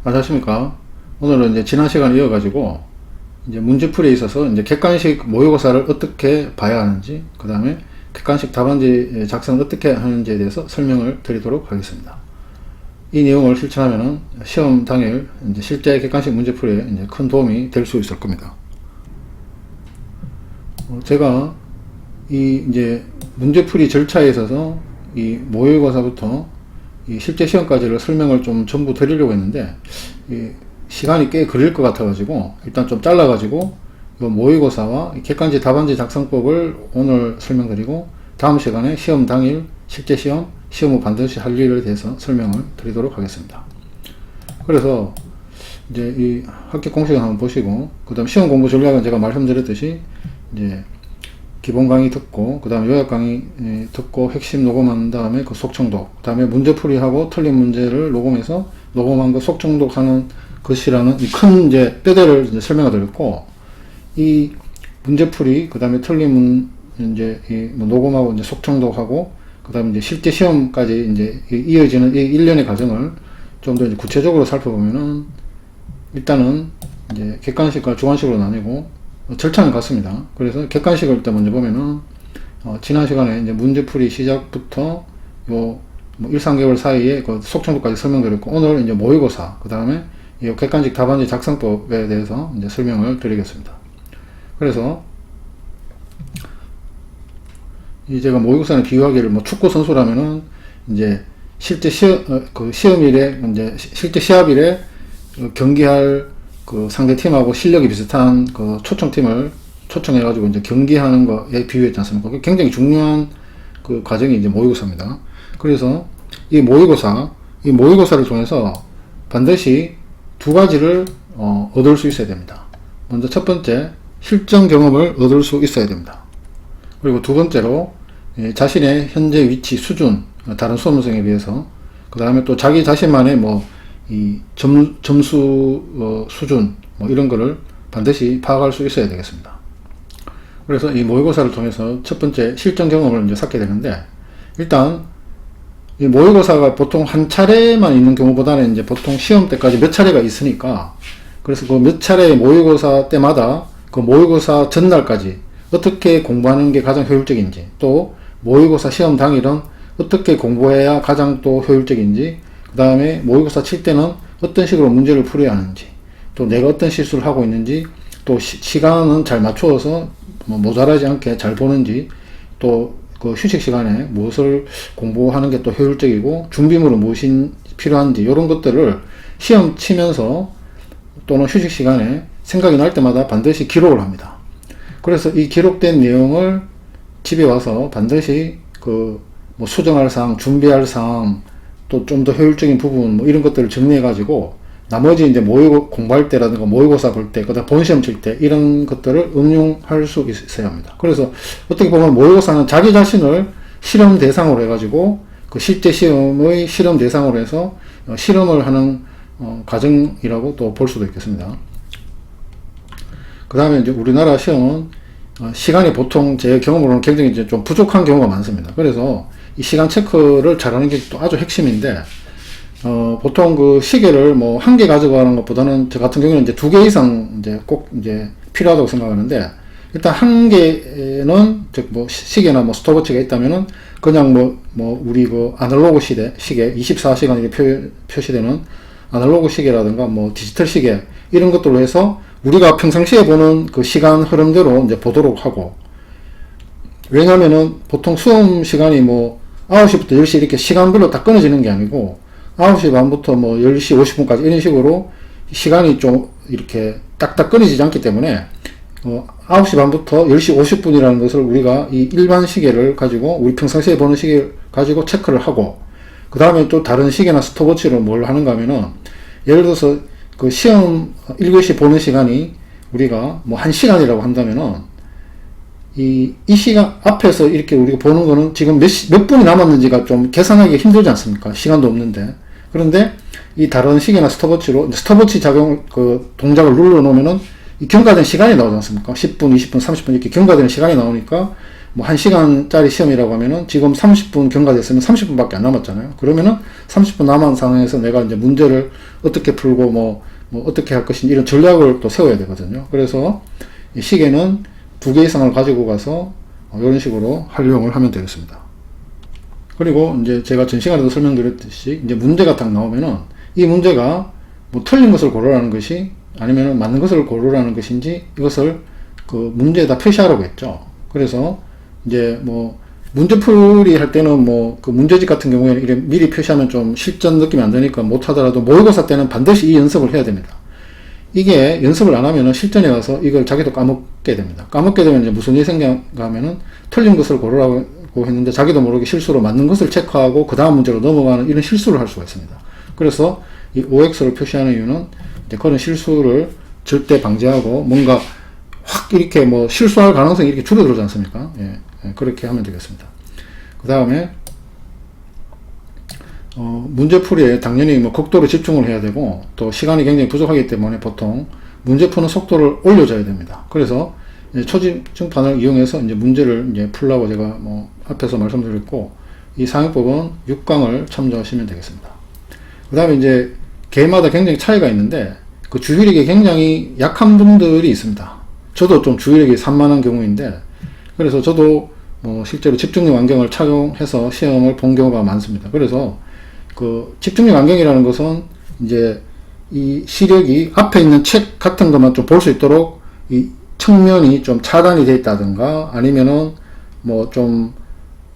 안녕하십니까. 오늘은 이제 지난 시간에 이어가지고 이제 문제풀이에 있어서 이제 객관식 모의고사를 어떻게 봐야 하는지, 그 다음에 객관식 답안지 작성을 어떻게 하는지에 대해서 설명을 드리도록 하겠습니다. 이 내용을 실천하면은 시험 당일 이제 실제 객관식 문제풀이에 이제 큰 도움이 될 수 있을 겁니다. 제가 이 이제 문제풀이 절차에 있어서 이 모의고사부터 이 실제 시험까지를 설명을 좀 전부 드리려고 했는데 이 시간이 꽤 걸릴 것 같아 가지고 일단 좀 잘라 가지고 이 모의고사와 객관식 답안지 작성법을 오늘 설명드리고, 다음 시간에 시험 당일 실제 시험 후 반드시 할 일에 대해서 설명을 드리도록 하겠습니다. 그래서 이제 이 합격 공식을 한번 보시고, 그 다음 시험 공부 전략은 제가 말씀드렸듯이 이제 기본 강의 듣고, 그 다음에 요약 강의 듣고 핵심 녹음한 다음에 그 속청독, 그 다음에 문제풀이하고 틀린 문제를 녹음해서 녹음한 거 속청독하는 것이라는 이 큰 이제 뼈대를 이제 설명을 드렸고, 이 문제풀이, 그 다음에 틀린 이제 뭐 녹음하고 이제 속청독하고, 그 다음에 이제 실제 시험까지 이제 이어지는 이 일련의 과정을 좀 더 이제 구체적으로 살펴보면은, 일단은 이제 객관식과 주관식으로 나뉘고 절차는 같습니다. 그래서 객관식을 일단 먼저 보면은 지난 시간에 이제 문제풀이 시작부터 요 뭐 1, 3개월 사이에 그 속청독까지 설명드렸고, 오늘 이제 모의고사, 그 다음에 이 객관식 답안지 작성법에 대해서 이제 설명을 드리겠습니다. 그래서 이 제가 모의고사는 비유하기를 뭐 축구 선수라면은 이제 실제 시험일에 이제 실제 시합일에 경기할 그 상대팀하고 실력이 비슷한 그 초청팀을 초청해가지고 이제 경기하는 거에 비유했지 않습니까? 굉장히 중요한 그 과정이 이제 모의고사입니다. 그래서 이 모의고사를 통해서 반드시 두 가지를 얻을 수 있어야 됩니다. 먼저 첫 번째, 실전 경험을 얻을 수 있어야 됩니다. 그리고 두 번째로 자신의 현재 위치, 수준, 다른 수험생에 비해서, 그 다음에 또 자기 자신만의 뭐 이 점수 수준 뭐 이런 거를 반드시 파악할 수 있어야 되겠습니다. 그래서 이 모의고사를 통해서 첫 번째 실전 경험을 이제 쌓게 되는데, 일단 이 모의고사가 보통 한 차례만 있는 경우보다는 이제 보통 시험 때까지 몇 차례가 있으니까, 그래서 그 몇 차례의 모의고사 때마다 그 모의고사 전날까지 어떻게 공부하는 게 가장 효율적인지, 또 모의고사 시험 당일은 어떻게 공부해야 가장 또 효율적인지, 그 다음에 모의고사 칠 때는 어떤 식으로 문제를 풀어야 하는지, 또 내가 어떤 실수를 하고 있는지, 또 시간은 잘 맞추어서 뭐 모자라지 않게 잘 보는지, 또 그 휴식 시간에 무엇을 공부하는 게 또 효율적이고 준비물은 무엇이 필요한지, 이런 것들을 시험 치면서 또는 휴식 시간에 생각이 날 때마다 반드시 기록을 합니다. 그래서 이 기록된 내용을 집에 와서 반드시 그 뭐 수정할 사항, 준비할 사항, 또 좀 더 효율적인 부분 뭐 이런 것들을 정리해 가지고 나머지 이제 공부할 때라든가 모의고사 볼 때, 그다음 본시험 칠 때 이런 것들을 응용할 수 있어야 합니다. 그래서 어떻게 보면 모의고사는 자기 자신을 실험 대상으로 해 가지고 그 실제 시험의 실험 대상으로 해서 실험을 하는 과정이라고 또 볼 수도 있겠습니다. 그 다음에 이제 우리나라 시험은 시간이 보통 제 경험으로는 굉장히 이제 좀 부족한 경우가 많습니다. 그래서 이 시간 체크를 잘하는 게 또 아주 핵심인데, 보통 그 시계를 뭐 한 개 가져가는 것보다는 저 같은 경우는 이제 2개 이상 이제 꼭 이제 필요하다고 생각하는데, 일단 한 개는 즉 뭐 시계나 뭐 스톱워치가 있다면은 그냥 뭐 우리 그 아날로그 시계 24시간 이렇게 표시되는 아날로그 시계라든가 뭐 디지털 시계 이런 것들로 해서 우리가 평상시에 보는 그 시간 흐름대로 이제 보도록 하고, 왜냐면은 보통 수험 시간이 뭐 9시부터 10시 이렇게 시간별로 다 끊어지는 게 아니고 9시 반부터 뭐 10시 50분까지 이런 식으로 시간이 좀 이렇게 딱딱 끊어지지 않기 때문에 9시 반부터 10시 50분이라는 것을 우리가 이 일반 시계를 가지고, 우리 평상시에 보는 시계를 가지고 체크를 하고, 그 다음에 또 다른 시계나 스톱워치로 뭘 하는가 하면은, 예를 들어서 그 시험 1교시 보는 시간이 우리가 뭐 1시간이라고 한다면은 이 시간 앞에서 이렇게 우리가 보는 거는 지금 몇 분이 남았는지가 좀 계산하기 힘들지 않습니까? 시간도 없는데. 그런데 이 다른 시계나 스톱워치 그 동작을 눌러 놓으면은 이 경과된 시간이 나오지 않습니까? 10분, 20분, 30분 이렇게 경과되는 시간이 나오니까 뭐 1시간짜리 시험이라고 하면은 지금 30분 경과됐으면 30분밖에 안 남았잖아요. 그러면은 30분 남은 상황에서 내가 이제 문제를 어떻게 풀고 뭐 어떻게 할 것인지 이런 전략을 또 세워야 되거든요. 그래서 이 시계는 2개 이상을 가지고 가서 이런 식으로 활용을 하면 되겠습니다. 그리고 이제 제가 전 시간에도 설명드렸듯이 이제 문제가 딱 나오면은 이 문제가 뭐 틀린 것을 고르라는 것이 아니면은 맞는 것을 고르라는 것인지 이것을 그 문제에다 표시하라고 했죠. 그래서 이제 뭐 문제풀이 할 때는 뭐 그 문제집 같은 경우에는 이렇게 미리 표시하면 좀 실전 느낌이 안 되니까 못 하더라도 모의고사 때는 반드시 이 연습을 해야 됩니다. 이게 연습을 안 하면은 실전에 가서 이걸 자기도 까먹게 됩니다. 까먹게 되면 이제 무슨 일이 생겨가면은 틀린 것을 고르라고 했는데 자기도 모르게 실수로 맞는 것을 체크하고 그 다음 문제로 넘어가는 이런 실수를 할 수가 있습니다. 그래서 이 OX를 표시하는 이유는 이제 그런 실수를 절대 방지하고 뭔가 확 이렇게 뭐 실수할 가능성이 이렇게 줄어들지 않습니까? 예, 그렇게 하면 되겠습니다. 그 다음에 문제풀이에 당연히 뭐 극도로 집중을 해야 되고 또 시간이 굉장히 부족하기 때문에 보통 문제 푸는 속도를 올려줘야 됩니다. 그래서 초집중판을 이용해서 이제 문제를 이제 풀라고 제가 뭐 앞에서 말씀드렸고 이 상위법은 6강을 참조하시면 되겠습니다. 그 다음에 이제 개마다 굉장히 차이가 있는데 그 주의력이 굉장히 약한 분들이 있습니다. 저도 좀 주의력이 산만한 경우인데 그래서 저도 뭐 실제로 집중력 안경을 착용해서 시험을 본 경우가 많습니다. 그래서 그 집중력 안경이라는 것은 이제 이 시력이 앞에 있는 책 같은 것만 좀 볼 수 있도록 이 측면이 좀 차단이 되어 있다든가 아니면은 뭐 좀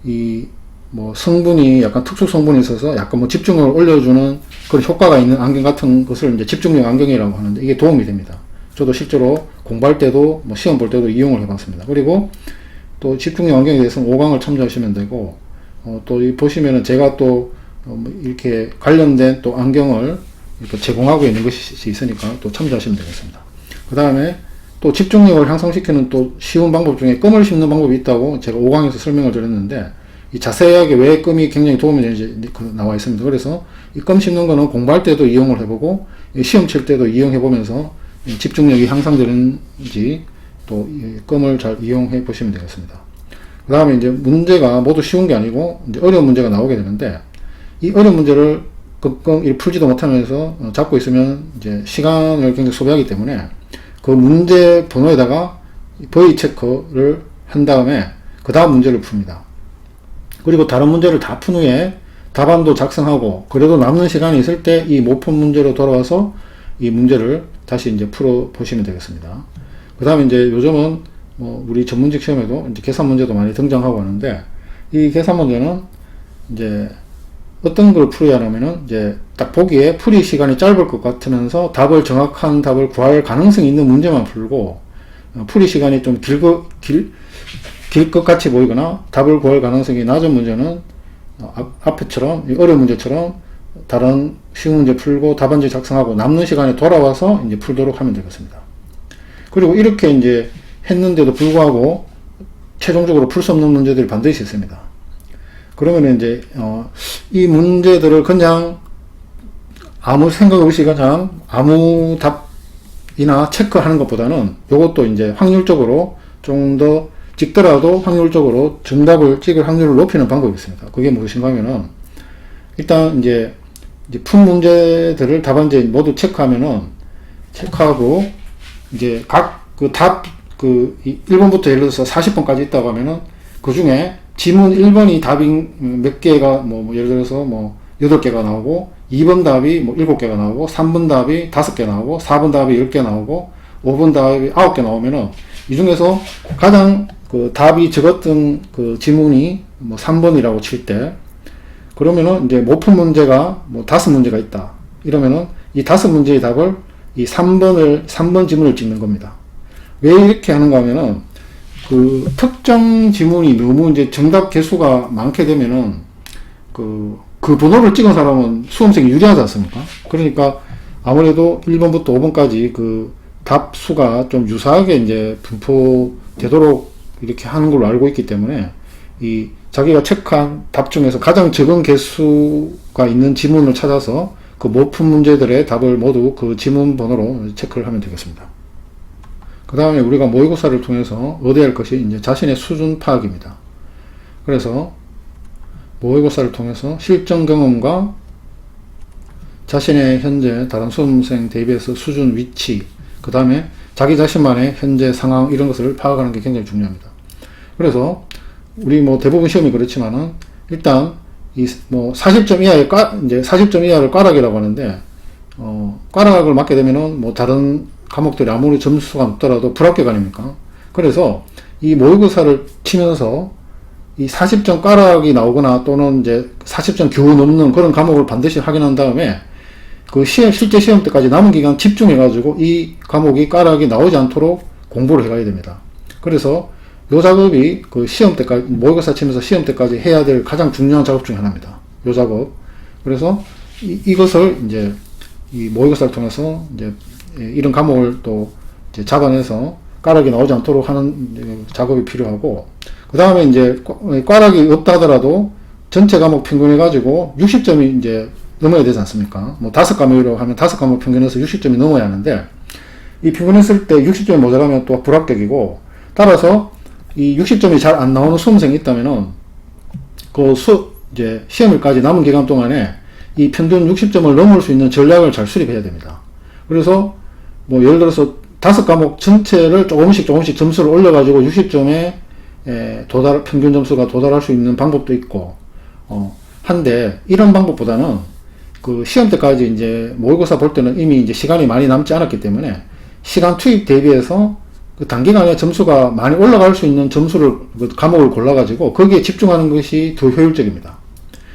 이 뭐 성분이 약간 특수 성분이 있어서 약간 뭐 집중력을 올려주는 그런 효과가 있는 안경 같은 것을 이제 집중력 안경이라고 하는데 이게 도움이 됩니다. 저도 실제로 공부할 때도 뭐 시험 볼 때도 이용을 해봤습니다. 그리고 또 집중력 안경에 대해서는 5강을 참조하시면 되고 또 보시면은 제가 또 이렇게 관련된 또 안경을 이렇게 제공하고 있는 것이 있으니까 또 참조하시면 되겠습니다. 그 다음에 또 집중력을 향상시키는 또 쉬운 방법 중에 껌을 씹는 방법이 있다고 제가 5강에서 설명을 드렸는데 이 자세하게 왜 껌이 굉장히 도움이 되는지 나와 있습니다. 그래서 이 껌 씹는 거는 공부할 때도 이용을 해보고 시험 칠 때도 이용해보면서 집중력이 향상되는지 또 껌을 잘 이용해 보시면 되겠습니다. 그 다음에 이제 문제가 모두 쉬운 게 아니고 이제 어려운 문제가 나오게 되는데 이 어려운 문제를 끙끙 풀지도 못하면서 잡고 있으면 이제 시간을 굉장히 소비하기 때문에 그 문제 번호에다가 V 체크를 한 다음에 그 다음 문제를 풉니다. 그리고 다른 문제를 다 푼 후에 답안도 작성하고 그래도 남는 시간이 있을 때 이 못 푼 문제로 돌아와서 이 문제를 다시 이제 풀어 보시면 되겠습니다. 그 다음에 이제 요즘은 뭐 우리 전문직 시험에도 이제 계산 문제도 많이 등장하고 하는데 이 계산 문제는 이제 어떤 걸 풀어야 하냐면은 이제 딱 보기에 풀이 시간이 짧을 것 같으면서 정확한 답을 구할 가능성이 있는 문제만 풀고 풀이 시간이 좀 길 것 같이 보이거나 답을 구할 가능성이 낮은 문제는 앞에처럼 어려운 문제처럼 다른 쉬운 문제 풀고 답안지 작성하고 남는 시간에 돌아와서 이제 풀도록 하면 되겠습니다. 그리고 이렇게 이제 했는데도 불구하고 최종적으로 풀 수 없는 문제들이 반드시 있습니다. 그러면 이제 이 문제들을 그냥 아무 생각 없이 그냥 아무 답이나 체크하는 것보다는 이것도 이제 확률적으로 좀 더 찍더라도 확률적으로 정답을 찍을 확률을 높이는 방법이 있습니다. 그게 무엇인가 하면은 일단 이제 푼 문제들을 답안지에 모두 체크하고 이제 각 그 답 1번부터 예를 들어서 40번까지 있다고 하면은 그 중에 지문 1번이 답이 몇 개가 뭐 예를 들어서 뭐 8개가 나오고 2번 답이 뭐 7개가 나오고 3번 답이 5개 나오고 4번 답이 10개 나오고 5번 답이 9개 나오면은 이 중에서 가장 그 답이 적었던 그 지문이 뭐 3번이라고 칠 때 그러면은 이제 못 푼 문제가 뭐 5문제가 있다. 이러면은 이 5문제의 답을 이 3번 지문을 찍는 겁니다. 왜 이렇게 하는가 하면은 그 특정 지문이 너무 이제 정답 개수가 많게 되면은 그 번호를 찍은 사람은 수험생이 유리하지 않습니까? 그러니까 아무래도 1번부터 5번까지 그 답 수가 좀 유사하게 이제 분포되도록 이렇게 하는 걸로 알고 있기 때문에 이 자기가 체크한 답 중에서 가장 적은 개수가 있는 지문을 찾아서 그 못 푼 문제들의 답을 모두 그 지문 번호로 체크를 하면 되겠습니다. 그 다음에 우리가 모의고사를 통해서 얻어야 할 것이 이제 자신의 수준 파악입니다. 그래서 모의고사를 통해서 실전 경험과 자신의 현재 다른 수험생 대비해서 수준, 위치, 그 다음에 자기 자신만의 현재 상황 이런 것을 파악하는 게 굉장히 중요합니다. 그래서 우리 뭐 대부분 시험이 그렇지만은 일단 이 뭐 40점 이하의 이제 40점 이하를 꽈락이라고 하는데 꽈락을 맞게 되면은 뭐 다른 과목들이 아무리 점수가 높더라도 불합격 아닙니까? 그래서 이 모의고사를 치면서 이 40점 꽈락이 나오거나 또는 이제 40점 겨우 넘는 그런 과목을 반드시 확인한 다음에 그 실제 시험 때까지 남은 기간 집중해가지고 이 과목이 꽈락이 나오지 않도록 공부를 해가야 됩니다. 그래서 요 작업이 그 시험 때까지, 모의고사 치면서 시험 때까지 해야 될 가장 중요한 작업 중에 하나입니다. 요 작업. 그래서 이것을 이제 이 모의고사를 통해서 이제 이런 과목을 또 이제 잡아내서 꽈락이 나오지 않도록 하는 작업이 필요하고, 그 다음에 이제 꽈락이 없다 하더라도 전체 과목 평균해가지고 60점이 이제 넘어야 되지 않습니까? 뭐 5과목이라고 하면 5과목 평균해서 60점이 넘어야 하는데, 이 평균했을 때 60점이 모자라면 또 불합격이고, 따라서 이 60점이 잘 안 나오는 수험생이 있다면은 이제 시험일까지 남은 기간 동안에 이 평균 60점을 넘을 수 있는 전략을 잘 수립해야 됩니다. 그래서 뭐 예를 들어서 5과목 전체를 조금씩 점수를 올려가지고 60점에 평균 점수가 도달할 수 있는 방법도 있고, 한데, 이런 방법보다는 그 시험 때까지 이제 모의고사 볼 때는 이미 이제 시간이 많이 남지 않았기 때문에 시간 투입 대비해서 그 단기간에 점수가 많이 올라갈 수 있는 점수를, 그 과목을 골라가지고 거기에 집중하는 것이 더 효율적입니다.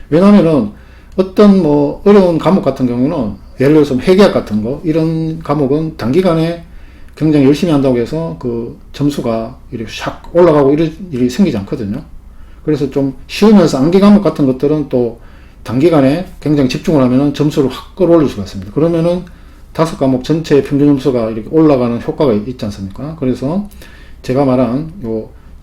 왜냐면은 어떤 뭐 어려운 과목 같은 경우는 예를 들어서 회계학 같은 거, 이런 과목은 단기간에 굉장히 열심히 한다고 해서 그 점수가 이렇게 샥 올라가고 이런 일이 생기지 않거든요. 그래서 좀 쉬우면서 암기 과목 같은 것들은 또 단기간에 굉장히 집중을 하면은 점수를 확 끌어올릴 수가 있습니다. 그러면은 5과목 전체의 평균 점수가 이렇게 올라가는 효과가 있지 않습니까? 그래서 제가 말한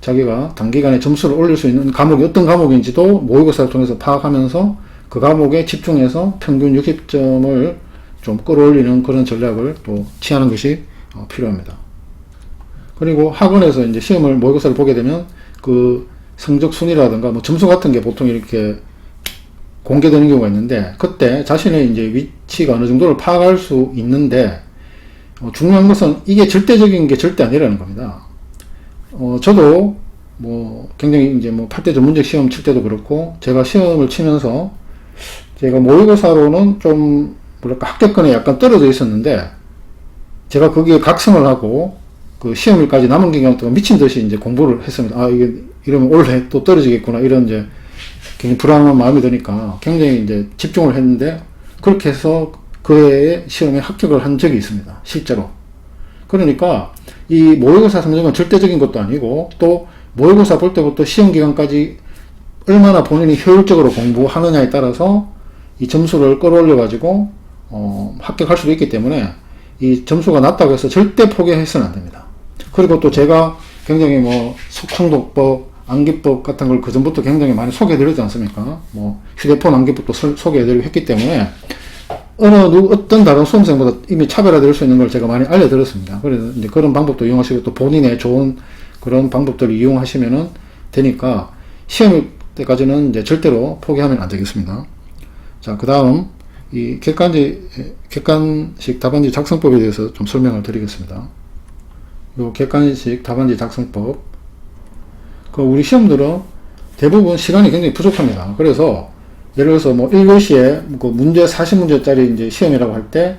자기가 단기간에 점수를 올릴 수 있는 과목이 어떤 과목인지도 모의고사를 통해서 파악하면서 그 과목에 집중해서 평균 60점을 좀 끌어올리는 그런 전략을 또 취하는 것이 필요합니다. 그리고 학원에서 이제 시험을, 모의고사를 보게 되면 그 성적 순위라든가 뭐 점수 같은 게 보통 이렇게 공개되는 경우가 있는데, 그때 자신의 이제 위치가 어느 정도를 파악할 수 있는데, 중요한 것은 이게 절대적인 게 절대 아니라는 겁니다. 저도 뭐 굉장히 이제 뭐 8대 전문직 시험 칠 때도 그렇고, 제가 시험을 치면서 제가 모의고사로는 좀 뭐랄까 합격권에 약간 떨어져 있었는데, 제가 거기에 각성을 하고 그 시험일까지 남은 기간 동안 미친 듯이 이제 공부를 했습니다. 아, 이게 이러면 올해 또 떨어지겠구나, 이런 이제 굉장히 불안한 마음이 드니까 굉장히 이제 집중을 했는데, 그렇게 해서 그 해에 시험에 합격을 한 적이 있습니다. 실제로. 그러니까 이 모의고사 성적은 절대적인 것도 아니고, 또 모의고사 볼 때부터 시험 기간까지 얼마나 본인이 효율적으로 공부하느냐에 따라서 이 점수를 끌어올려 가지고 합격할 수도 있기 때문에, 이 점수가 낮다고 해서 절대 포기해서는 안 됩니다. 그리고 또 제가 굉장히 뭐 속성독법, 암기법 같은 걸 그전부터 굉장히 많이 소개해드리지 않습니까? 뭐 휴대폰 암기법도 소개해드리고 했기 때문에 어떤 다른 수험생보다 이미 차별화될 수 있는 걸 제가 많이 알려드렸습니다. 그래서 이제 그런 방법도 이용하시고, 또 본인의 좋은 그런 방법들을 이용하시면은 되니까 시험 때까지는 이제 절대로 포기하면 안 되겠습니다. 자, 그 다음 이 객관식 답안지 작성법에 대해서 좀 설명을 드리겠습니다. 요 객관식 답안지 작성법, 우리 시험들은 대부분 시간이 굉장히 부족합니다. 그래서 예를 들어서 뭐 1교시에 그 문제 40문제짜리 이제 시험이라고 할 때,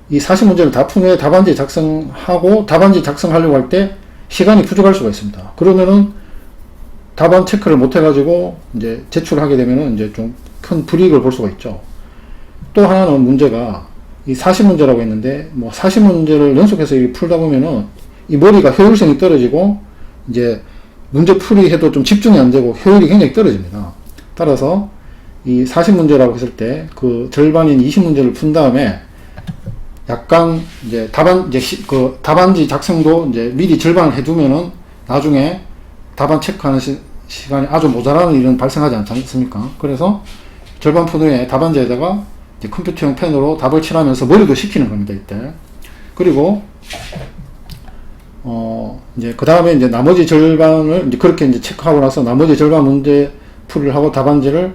이 40문제를 다 푼 후에 답안지 작성하고, 답안지 작성하려고 할 때 시간이 부족할 수가 있습니다. 그러면은 답안 체크를 못 해가지고 이제 제출하게 되면은 이제 좀 큰 불이익을 볼 수가 있죠. 또 하나는 문제가 이 40문제라고 했는데, 뭐 40문제를 연속해서 풀다 보면은 이 머리가 효율성이 떨어지고, 이제 문제 풀이 해도 좀 집중이 안 되고 효율이 굉장히 떨어집니다. 따라서 이 40문제라고 했을 때 그 절반인 20문제를 푼 다음에 약간 이제 답안지 작성도 이제 미리 절반을 해두면은 나중에 답안 체크하는 시간이 아주 모자라는 일은 발생하지 않지 않습니까? 그래서 절반 푼 후에 답안지에다가 이제 컴퓨터용 펜으로 답을 칠하면서 머리도 식히는 겁니다, 이때. 그리고 이제 그 다음에 이제 나머지 절반을 이제 그렇게 이제 체크하고 나서 나머지 절반 문제 풀이를 하고 답안지를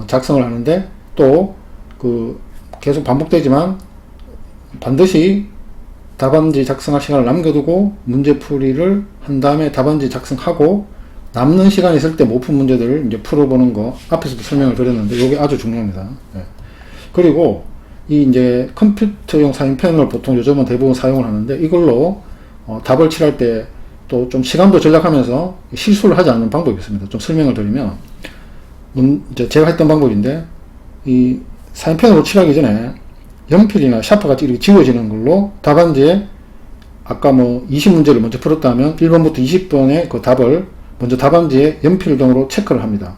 작성을 하는데, 또 계속 반복되지만 반드시 답안지 작성할 시간을 남겨두고 문제풀이를 한 다음에 답안지 작성하고 남는 시간이 있을 때 못 푼 문제들을 이제 풀어보는 거, 앞에서도 설명을 드렸는데 이게 아주 중요합니다. 예. 그리고 이 이제 컴퓨터용 사인펜을 보통 요즘은 대부분 사용을 하는데, 이걸로 답을 칠할 때 또 좀 시간도 절약하면서 실수를 하지 않는 방법이 있습니다. 좀 설명을 드리면, 이제 제가 했던 방법인데, 이 사인펜으로 칠하기 전에 연필이나 샤프같이 이렇게 지워지는 걸로 답안지에 아까 뭐 20문제를 먼저 풀었다면 1번부터 20번의 그 답을 먼저 답안지에 연필등으로 체크를 합니다.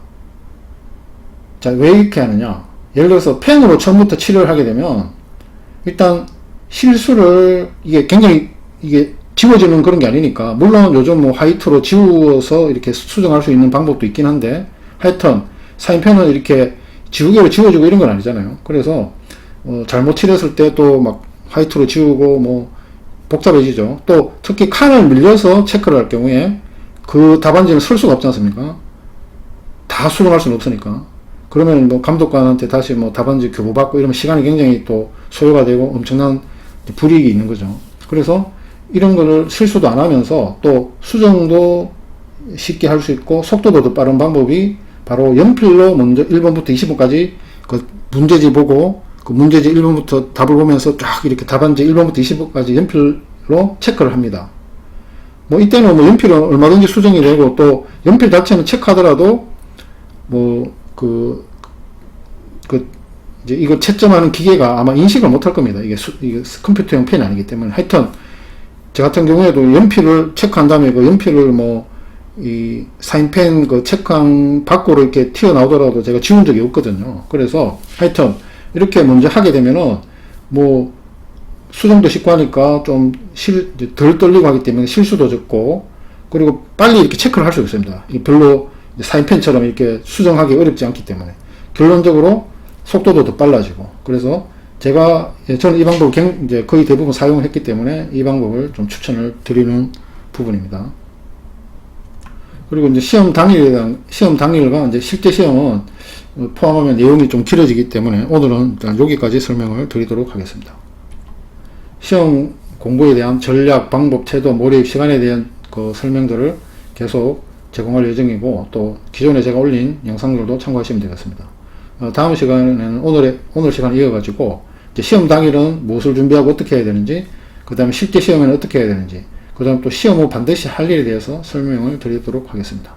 자, 왜 이렇게 하느냐? 예를 들어서 펜으로 처음부터 칠을 하게 되면 일단 실수를 이게 굉장히 이게 지워지는 그런 게 아니니까, 물론 요즘 뭐 화이트로 지워서 이렇게 수정할 수 있는 방법도 있긴 한데, 하여튼 사인펜은 이렇게 지우개로 지워주고 이런 건 아니잖아요. 그래서 잘못 칠했을 때 또 막 화이트로 지우고 뭐 복잡해지죠. 또 특히 칸을 밀려서 체크를 할 경우에 그 답안지는 쓸 수가 없지 않습니까? 다 수정할 수는 없으니까. 그러면 뭐 감독관한테 다시 뭐 답안지 교부받고 이러면 시간이 굉장히 또 소요가 되고 엄청난 불이익이 있는 거죠. 그래서 이런 거를 실수도 안 하면서 또 수정도 쉽게 할 수 있고 속도도 더 빠른 방법이 바로 연필로 먼저 1번부터 20번까지 그 문제지 보고 그 문제지 1번부터 답을 보면서 쫙 이렇게 답안지 1번부터 20번까지 연필로 체크를 합니다. 뭐 이때는 뭐 연필은 얼마든지 수정이 되고, 또 연필 자체는 체크하더라도 뭐 이제 이거 채점하는 기계가 아마 인식을 못할 겁니다. 이게 컴퓨터용 펜이 아니기 때문에. 하여튼 저 같은 경우에도 연필을 체크한 다음에 그 연필을 뭐 이 사인펜 그 체크한 밖으로 이렇게 튀어나오더라도 제가 지운 적이 없거든요. 그래서 하여튼 이렇게 먼저 하게 되면은 뭐 수정도 쉽고 하니까 좀 덜 떨리고 하기 때문에 실수도 적고, 그리고 빨리 이렇게 체크를 할 수 있습니다. 별로 사인펜처럼 이렇게 수정하기 어렵지 않기 때문에 결론적으로 속도도 더 빨라지고. 그래서 저는 이 방법을 이제 거의 대부분 사용을 했기 때문에 이 방법을 좀 추천을 드리는 부분입니다. 그리고 이제 시험 당일과 이제 실제 시험은 포함하면 내용이 좀 길어지기 때문에 오늘은 일단 여기까지 설명을 드리도록 하겠습니다. 시험 공부에 대한 전략, 방법, 태도, 몰입, 시간에 대한 그 설명들을 계속 제공할 예정이고, 또 기존에 제가 올린 영상들도 참고하시면 되겠습니다. 다음 시간에는 오늘 시간 이어가지고 이제 시험 당일은 무엇을 준비하고 어떻게 해야 되는지, 그 다음에 실제 시험에는 어떻게 해야 되는지, 그 다음 또 시험 후 반드시 할 일에 대해서 설명을 드리도록 하겠습니다.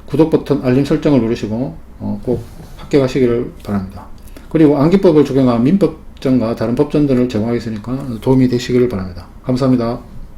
구독 버튼, 알림 설정을 누르시고 꼭 합격하시기를 바랍니다. 그리고 암기법을 적용한 민법전과 다른 법전들을 제공하겠으니까 도움이 되시기를 바랍니다. 감사합니다.